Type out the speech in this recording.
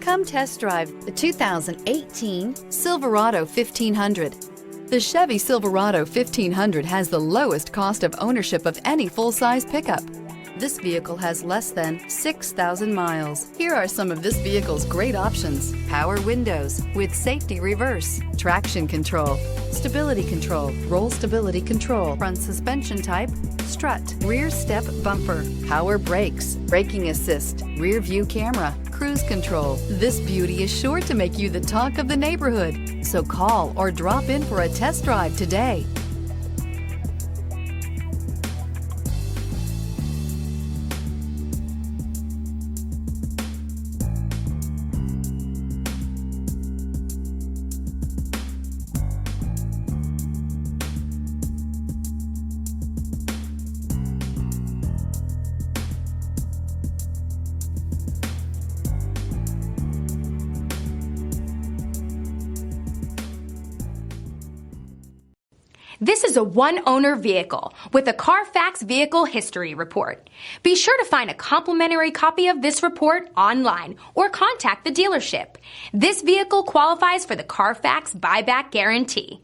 Come test drive the 2018 Silverado 1500. The Chevy Silverado 1500 has the lowest cost of ownership of any full-size pickup. This vehicle has less than 6,000 miles. Here are some of this vehicle's great options: power windows with safety reverse, traction control, stability control, roll stability control, front suspension type, strut, rear step bumper, power brakes, braking assist, rear view camera, cruise control. This beauty is sure to make you the talk of the neighborhood. So call or drop in for a test drive today. This is a one-owner vehicle with a Carfax Vehicle History Report. Be sure to find a complimentary copy of this report online or contact the dealership. This vehicle qualifies for the Carfax Buyback Guarantee.